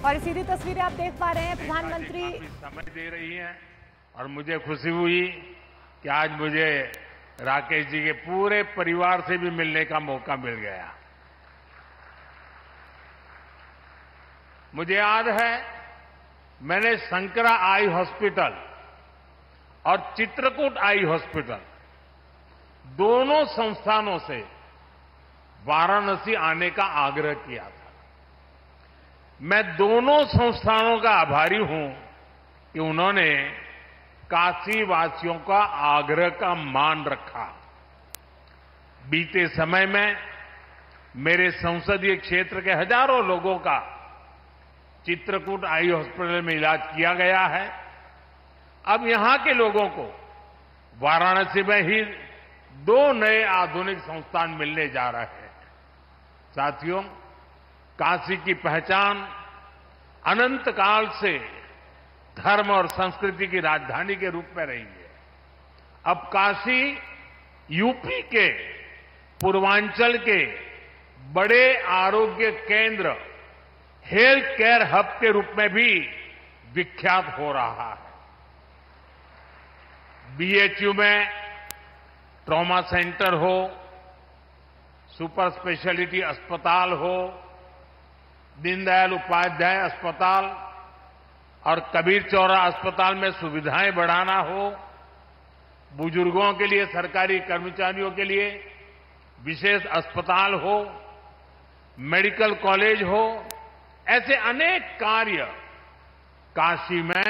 और सीधी तस्वीरें आप देख पा रहे हैं, प्रधानमंत्री समय दे रही हैं और मुझे खुशी हुई कि आज मुझे राकेश जी के पूरे परिवार से भी मिलने का मौका मिल गया। मुझे याद है मैंने शंकरा आई हॉस्पिटल और चित्रकूट आई हॉस्पिटल दोनों संस्थानों से वाराणसी आने का आग्रह किया था। मैं दोनों संस्थानों का आभारी हूं कि उन्होंने काशी वासियों का आग्रह का मान रखा। बीते समय में मेरे संसदीय क्षेत्र के हजारों लोगों का चित्रकूट आई हॉस्पिटल में इलाज किया गया है। अब यहां के लोगों को वाराणसी में ही 2 नए आधुनिक संस्थान मिलने जा रहे हैं। साथियों, काशी की पहचान अनंत काल से धर्म और संस्कृति की राजधानी के रूप में रही है। अब काशी यूपी के पूर्वांचल के बड़े आरोग्य केंद्र, हेल्थ केयर हब के रूप में भी विख्यात हो रहा है। बीएचयू में ट्रॉमा सेंटर हो, सुपर स्पेशलिटी अस्पताल हो, दीनदयाल उपाध्याय अस्पताल और कबीर चौरा अस्पताल में सुविधाएं बढ़ाना हो, बुजुर्गों के लिए, सरकारी कर्मचारियों के लिए विशेष अस्पताल हो, मेडिकल कॉलेज हो, ऐसे अनेक कार्य काशी में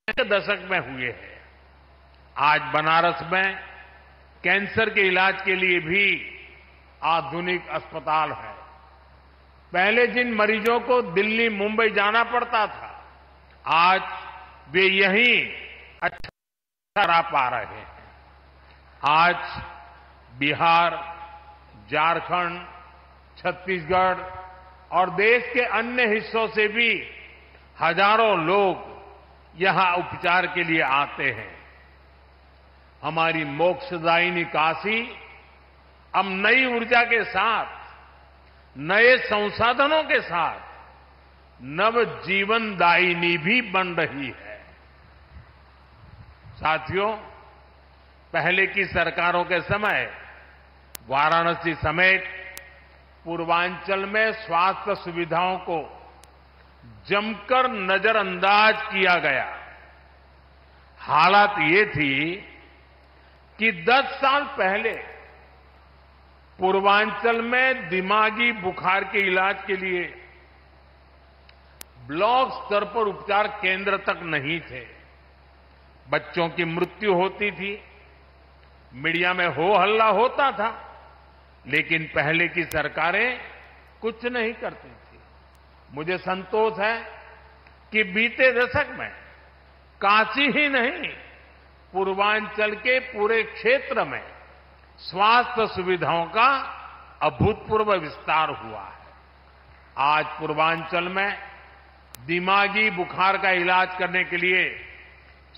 दशक में हुए हैं। आज बनारस में कैंसर के इलाज के लिए भी आधुनिक अस्पताल है। पहले जिन मरीजों को दिल्ली, मुंबई जाना पड़ता था, आज वे यहीं अच्छा रह पा रहे हैं। आज बिहार, झारखंड, छत्तीसगढ़ और देश के अन्य हिस्सों से भी हजारों लोग यहां उपचार के लिए आते हैं। हमारी मोक्षदायिनी काशी अब नई ऊर्जा के साथ, नए संसाधनों के साथ नव जीवनदायिनी भी बन रही है। साथियों, पहले की सरकारों के समय वाराणसी समेत पूर्वांचल में स्वास्थ्य सुविधाओं को जमकर नजरअंदाज किया गया। हालत ये थी कि 10 साल पहले पूर्वांचल में दिमागी बुखार के इलाज के लिए ब्लॉक स्तर पर उपचार केंद्र तक नहीं थे। बच्चों की मृत्यु होती थी, मीडिया में हो हल्ला होता था, लेकिन पहले की सरकारें कुछ नहीं करती थी। मुझे संतोष है कि बीते दशक में काशी ही नहीं, पूर्वांचल के पूरे क्षेत्र में स्वास्थ्य सुविधाओं का अभूतपूर्व विस्तार हुआ है। आज पूर्वांचल में दिमागी बुखार का इलाज करने के लिए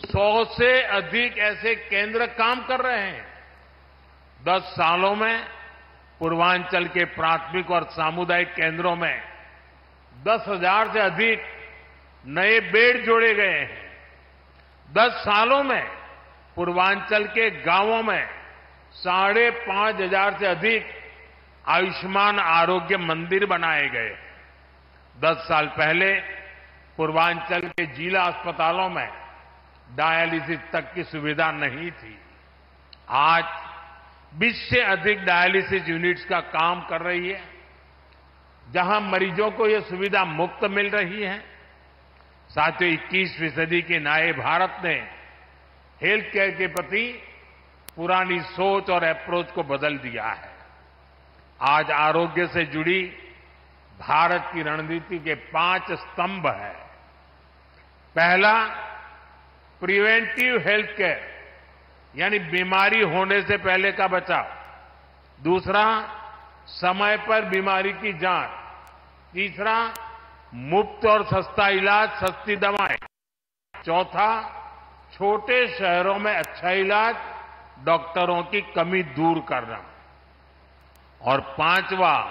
100 से अधिक ऐसे केंद्र काम कर रहे हैं। 10 सालों में पूर्वांचल के प्राथमिक और सामुदायिक केंद्रों में 10,000 से अधिक नए बेड जोड़े गए हैं। 10 सालों में पूर्वांचल के गांवों में 5,500 से अधिक आयुष्मान आरोग्य मंदिर बनाए गए। 10 साल पहले पूर्वांचल के जिला अस्पतालों में डायलिसिस तक की सुविधा नहीं थी। आज 20 से अधिक डायलिसिस यूनिट्स का काम कर रही है, जहां मरीजों को यह सुविधा मुफ्त मिल रही है। साथियों, 21वीं सदी के नए भारत ने हेल्थ केयर के प्रति पुरानी सोच और अप्रोच को बदल दिया है। आज आरोग्य से जुड़ी भारत की रणनीति के 5 स्तंभ हैं। पहला, प्रिवेंटिव हेल्थ केयर, यानी बीमारी होने से पहले का बचाव। दूसरा, समय पर बीमारी की जांच। तीसरा, मुफ्त और सस्ता इलाज, सस्ती दवाएं। चौथा, छोटे शहरों में अच्छा इलाज, डॉक्टरों की कमी दूर करना। और 5वां,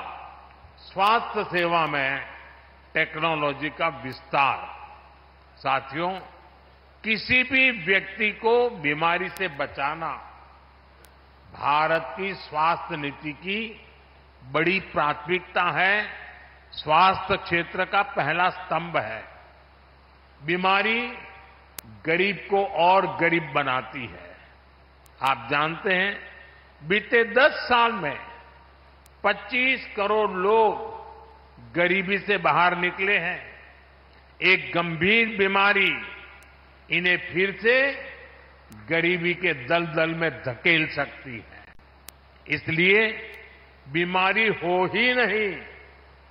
स्वास्थ्य सेवा में टेक्नोलॉजी का विस्तार। साथियों, किसी भी व्यक्ति को बीमारी से बचाना भारत की स्वास्थ्य नीति की बड़ी प्राथमिकता है, स्वास्थ्य क्षेत्र का पहला स्तंभ है। बीमारी गरीब को और गरीब बनाती है। आप जानते हैं, बीते 10 साल में 25 करोड़ लोग गरीबी से बाहर निकले हैं। एक गंभीर बीमारी इन्हें फिर से गरीबी के दलदल में धकेल सकती है। इसलिए बीमारी हो ही नहीं,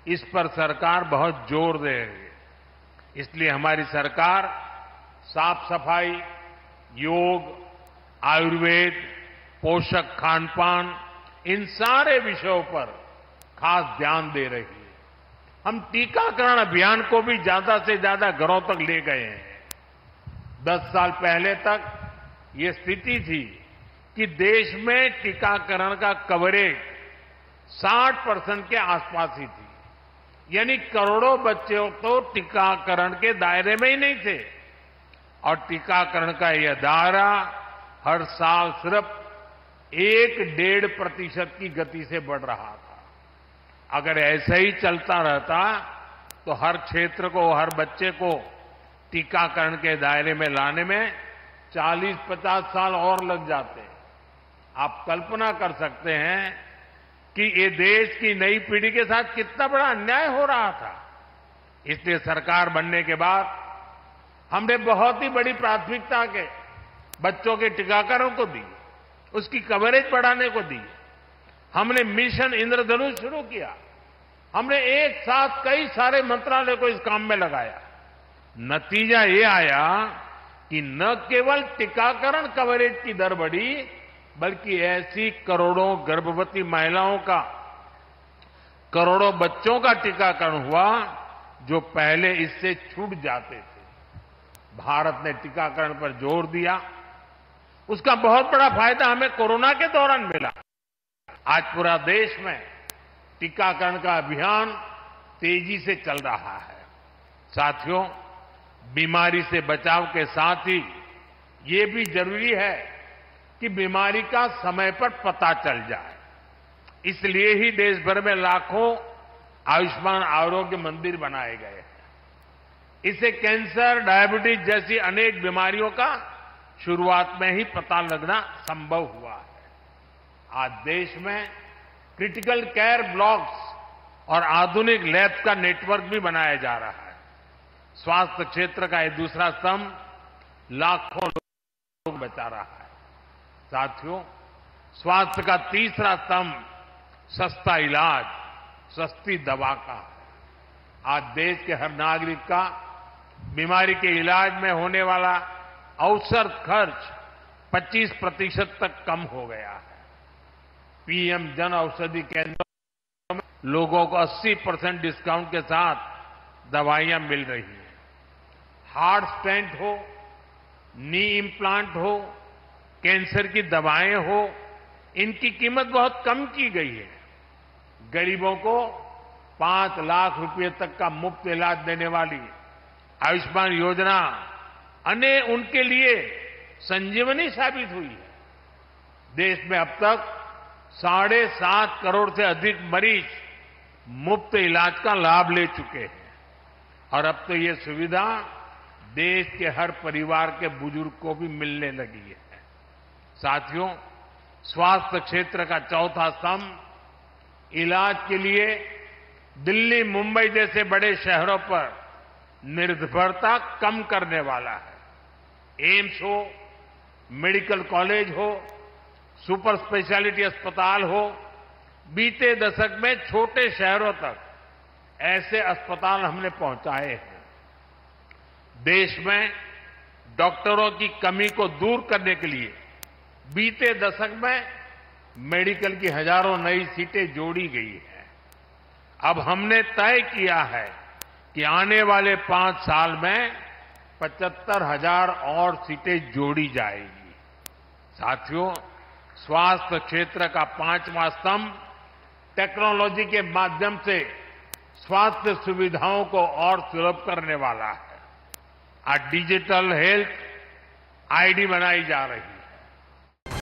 इस पर सरकार बहुत जोर दे रही है। इसलिए हमारी सरकार साफ सफाई, योग, आयुर्वेद, पोषक खान-पान, इन सारे विषयों पर खास ध्यान दे रही है। हम टीकाकरण अभियान को भी ज्यादा से ज्यादा घरों तक ले गए हैं। 10 साल पहले तक ये स्थिति थी कि देश में टीकाकरण का कवरेज 60% के आसपास ही थी, यानी करोड़ों बच्चे तो टीकाकरण के दायरे में ही नहीं थे। और टीकाकरण का यह दायरा हर साल सिर्फ 1-1.5% की गति से बढ़ रहा था। अगर ऐसा ही चलता रहता तो हर क्षेत्र को, हर बच्चे को टीकाकरण के दायरे में लाने में 40-50 साल और लग जाते। आप कल्पना कर सकते हैं कि ये देश की नई पीढ़ी के साथ कितना बड़ा अन्याय हो रहा था। इसलिए सरकार बनने के बाद हमने बहुत ही बड़ी प्राथमिकता के बच्चों के टीकाकरण को दी, उसकी कवरेज बढ़ाने को दी। हमने मिशन इंद्रधनुष शुरू किया। हमने एक साथ कई सारे मंत्रालय को इस काम में लगाया। नतीजा ये आया कि न केवल टीकाकरण कवरेज की दर बढ़ी, बल्कि ऐसी करोड़ों गर्भवती महिलाओं का, करोड़ों बच्चों का टीकाकरण हुआ जो पहले इससे छूट जाते थे। भारत ने टीकाकरण पर जोर दिया। उसका बहुत बड़ा फायदा हमें कोरोना के दौरान मिला। आज पूरा देश में टीकाकरण का अभियान तेजी से चल रहा है। साथियों, बीमारी से बचाव के साथ ही ये भी जरूरी है कि बीमारी का समय पर पता चल जाए। इसलिए ही देश भर में लाखों आयुष्मान आरोग्य मंदिर बनाए गए हैं। इससे कैंसर, डायबिटीज जैसी अनेक बीमारियों का शुरुआत में ही पता लगना संभव हुआ है। आज देश में क्रिटिकल केयर ब्लॉक्स और आधुनिक लैब का नेटवर्क भी बनाया जा रहा है। स्वास्थ्य क्षेत्र का यह दूसरा स्तंभ लाखों लोग बचा रहा है। साथियों, स्वास्थ्य का तीसरा स्तंभ सस्ता इलाज, सस्ती दवा का है। आज देश के हर नागरिक का बीमारी के इलाज में होने वाला औसत खर्च 25% तक कम हो गया है। पीएम जन औषधि केंद्रों में लोगों को 80% डिस्काउंट के साथ दवाइयां मिल रही हैं। हार्ट स्टेंट हो, नी इम्प्लांट हो, कैंसर की दवाएं हो, इनकी कीमत बहुत कम की गई है। गरीबों को 5 लाख रुपए तक का मुफ्त इलाज देने वाली आयुष्मान योजना उनके लिए संजीवनी साबित हुई है। देश में अब तक 7.5 करोड़ से अधिक मरीज मुफ्त इलाज का लाभ ले चुके हैं और अब तो ये सुविधा देश के हर परिवार के बुजुर्ग को भी मिलने लगी है। साथियों, स्वास्थ्य क्षेत्र का चौथा स्तंभ इलाज के लिए दिल्ली, मुंबई जैसे बड़े शहरों पर निर्भरता कम करने वाला है। एम्स हो, मेडिकल कॉलेज हो, सुपर स्पेशलिटी अस्पताल हो, बीते दशक में छोटे शहरों तक ऐसे अस्पताल हमने पहुंचाए हैं। देश में डॉक्टरों की कमी को दूर करने के लिए बीते दशक में मेडिकल की हजारों नई सीटें जोड़ी गई हैं। अब हमने तय किया है कि आने वाले 5 साल में 75,000 और सीटें जोड़ी जाएगी। साथियों, स्वास्थ्य क्षेत्र का 5वां स्तंभ टेक्नोलॉजी के माध्यम से स्वास्थ्य सुविधाओं को और सुलभ करने वाला है। आज डिजिटल हेल्थ आईडी बनाई जा रही है।